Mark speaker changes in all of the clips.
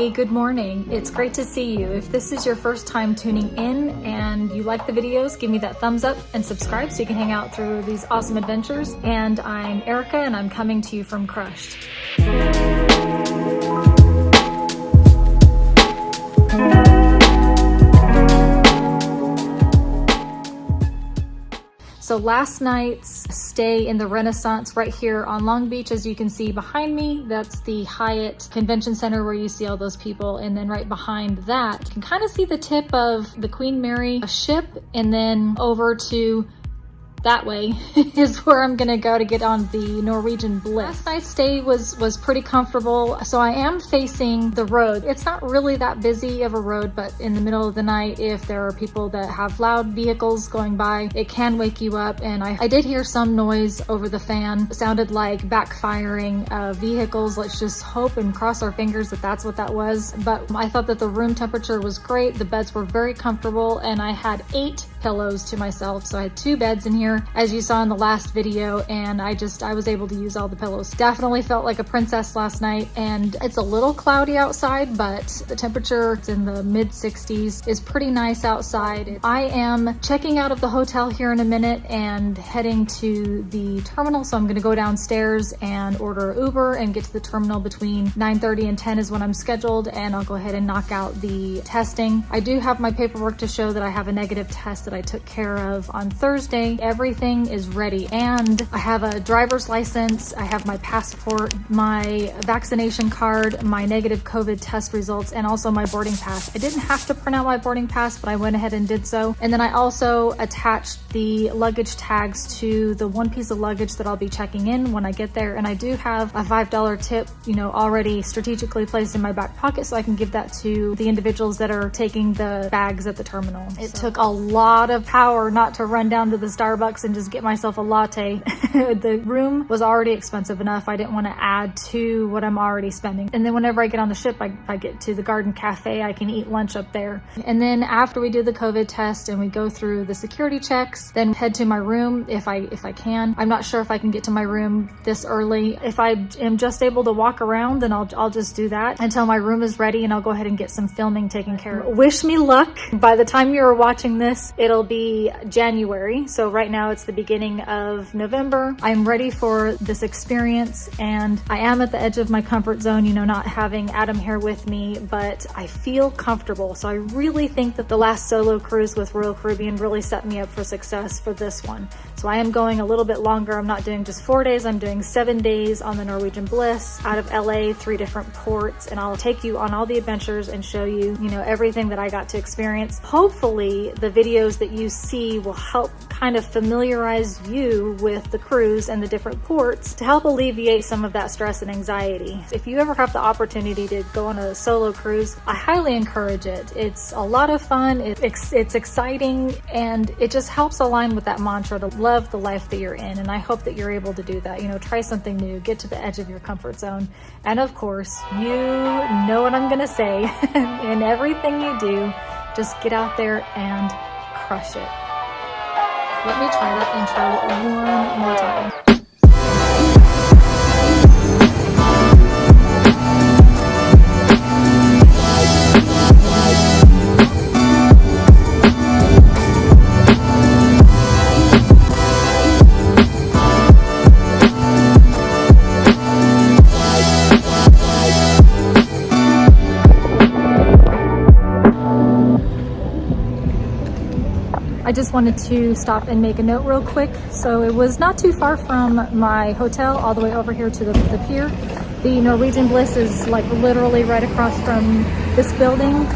Speaker 1: Hey, good morning. It's great to see you. If this is your first time tuning in and you like the videos, give me that thumbs up and subscribe so you can hang out through these awesome adventures. And I'm Erica and I'm coming to you from Crushed. So last night's stay in the Renaissance right here on Long Beach, as you can see behind me, that's the Hyatt Convention Center where you see all those people. And then right behind that, you can kind of see the tip of the Queen Mary ship, and then over to that way is where I'm gonna go to get on the Norwegian Bliss. Last night's stay was pretty comfortable. So I am facing the road. It's not really that busy of a road, but in the middle of the night, if there are people that have loud vehicles going by, it can wake you up. And I did hear some noise over the fan. It sounded like backfiring of vehicles. Let's just hope and cross our fingers that that's what that was. But I thought that the room temperature was great. The beds were very comfortable, and I had 8 pillows to myself. So I had 2 beds in here, as you saw in the last video, and I was able to use all the pillows. Definitely felt like a princess last night, and it's a little cloudy outside, but the temperature, it's in the mid 60s, is pretty nice outside. I am checking out of the hotel here in a minute and heading to the terminal. So I'm gonna go downstairs and order Uber and get to the terminal between 9:30 and 10 is when I'm scheduled, and I'll go ahead and knock out the testing. I do have my paperwork to show that I have a negative test that I took care of on Thursday. Everything is ready, and I have a driver's license, I have my passport, my vaccination card, my negative COVID test results, and also my boarding pass. I didn't have to print out my boarding pass, but I went ahead and did so. And then I also attached the luggage tags to the one piece of luggage that I'll be checking in when I get there. And I do have a $5 tip, already strategically placed in my back pocket, so I can give that to the individuals that are taking the bags at the terminal. It took a lot of power not to run down to the Starbucks and just get myself a latte. The room was already expensive enough. I didn't want to add to what I'm already spending. And then whenever I get on the ship, I get to the Garden Cafe, I can eat lunch up there. And then after we do the COVID test and we go through the security checks, then head to my room if I can. I'm not sure if I can get to my room this early. If I am just able to walk around, then I'll just do that until my room is ready, and I'll go ahead and get some filming taken care of. Wish me luck. By the time you're watching this, it'll be January. So right now it's the beginning of November. I'm ready for this experience, and I am at the edge of my comfort zone, not having Adam here with me, but I feel comfortable. So I really think that the last solo cruise with Royal Caribbean really set me up for success for this one. So I am going a little bit longer. I'm not doing just 4 days. I'm doing 7 days on the Norwegian Bliss out of LA, 3 different ports, and I'll take you on all the adventures and show you, everything that I got to experience. Hopefully the videos that you see will help kind of familiarize you with the cruise and the different ports to help alleviate some of that stress and anxiety. If you ever have the opportunity to go on a solo cruise, I highly encourage it. It's a lot of fun, it's exciting, and it just helps align with that mantra to love the life that you're in. And I hope that you're able to do that. Try something new, get to the edge of your comfort zone. And of course, you know what I'm gonna say. In everything you do, just get out there and crush it. Let me try that intro one more time. I just wanted to stop and make a note real quick. So it was not too far from my hotel, all the way over here to the pier. The Norwegian Bliss is like literally right across from this building.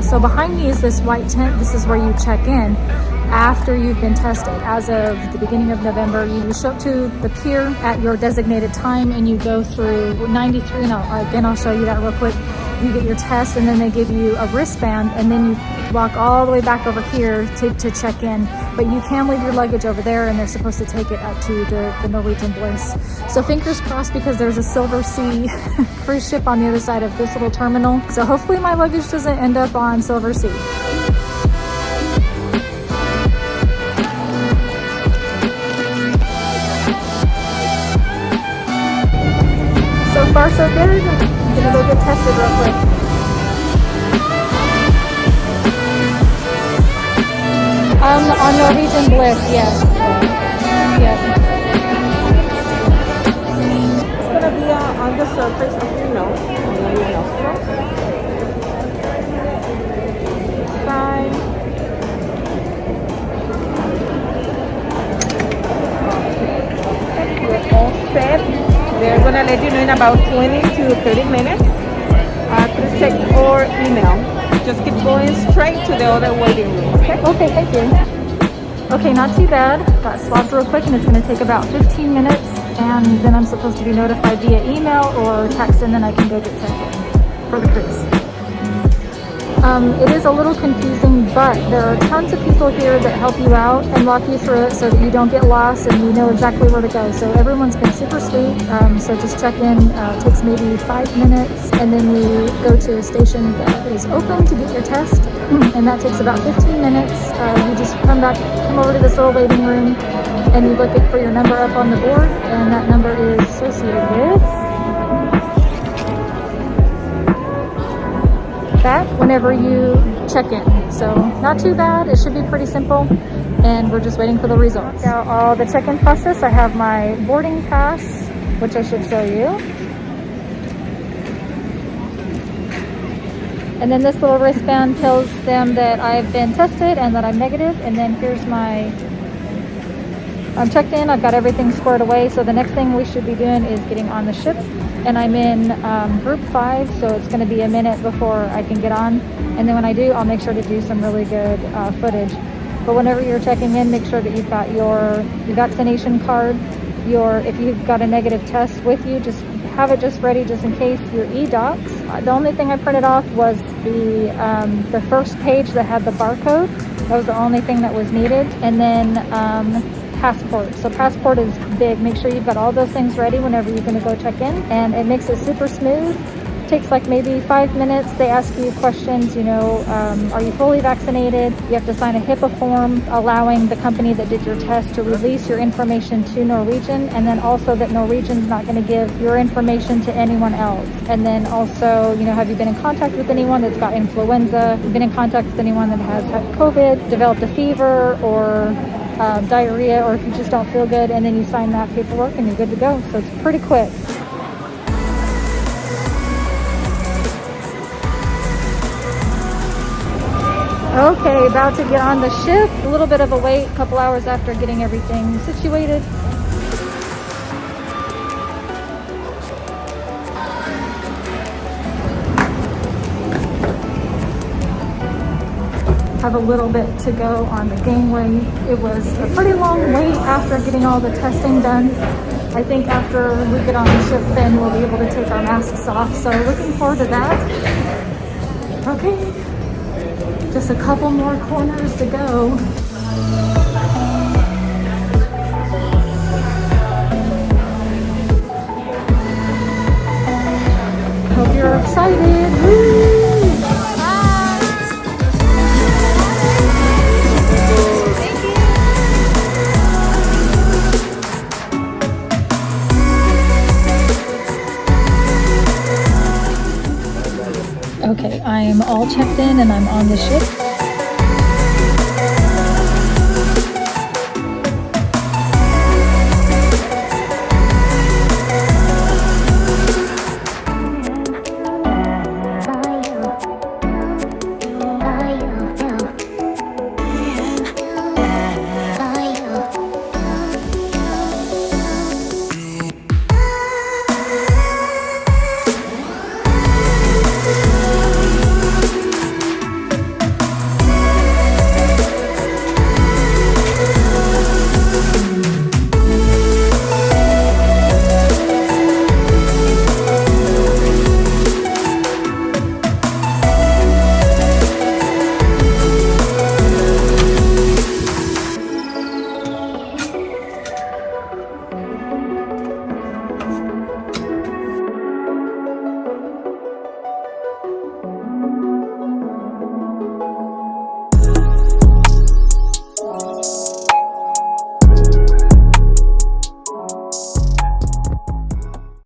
Speaker 1: So behind me is this white tent. This is where you check in after you've been tested. As of the beginning of November, you show up to the pier at your designated time and you go through 93, and I'll show you that real quick. You get your test, and then they give you a wristband, and then you walk all the way back over here to check in. But you can leave your luggage over there, and they're supposed to take it up to the Norwegian Bliss. So fingers crossed, because there's a Silver Sea cruise ship on the other side of this little terminal. So hopefully my luggage doesn't end up on Silver Sea. So far so good. gonna go get tested real quick. On Norwegian Bliss, yes. Yep.
Speaker 2: It's gonna be on the surface of your nose, near your nostril. Side. You're all set. They're gonna let you know in about 20 to 30 minutes through text or email. Just keep going straight to the other waiting room.
Speaker 1: Okay, thank you. Okay, not too bad. Got swabbed real quick and it's gonna take about 15 minutes, and then I'm supposed to be notified via email or text, and then I can go get checked in for the cruise. It is a little confusing, but there are tons of people here that help you out and walk you through it so that you don't get lost and you know exactly where to go. So everyone's been super sweet. So just check in, takes maybe 5 minutes, and then you go to a station that is open to get your test, and that takes about 15 minutes. You just come over to this little waiting room, and you look for your number up on the board, and that number is associated with that whenever you check in. So not too bad. It should be pretty simple, and we're just waiting for the results. Now all the check-in process, I have my boarding pass, which I should show you, and then this little wristband tells them that I've been tested and that I'm negative. And then here's I'm checked in, I've got everything squared away. So the next thing we should be doing is getting on the ship, and I'm in group 5, so it's going to be a minute before I can get on. And then when I do, I'll make sure to do some really good footage. But whenever you're checking in, make sure that you've got your vaccination card, if you've got a negative test with you, just have it just ready just in case. Your e-docs. The only thing I printed off was the first page that had the barcode. That was the only thing that was needed. And then passport. So passport is big. Make sure you've got all those things ready whenever you're going to go check in, and it makes it super smooth. Takes like maybe 5 minutes. They ask you questions, are you fully vaccinated? You have to sign a HIPAA form allowing the company that did your test to release your information to Norwegian, and then also that Norwegian's not going to give your information to anyone else. And then also, have you been in contact with anyone that's got influenza? Been in contact with anyone that has had COVID, developed a fever, or diarrhea, or if you just don't feel good, and then you sign that paperwork and you're good to go. So it's pretty quick. Okay, about to get on the ship. A little bit of a wait, a couple hours after getting everything situated. Have a little bit to go on the gangway. It was a pretty long wait after getting all the testing done. I think after we get on the ship, then we'll be able to take our masks off. So looking forward to that. Okay, just a couple more corners to go. Hope you're excited. Woo! Okay, I'm all checked in and I'm on the ship.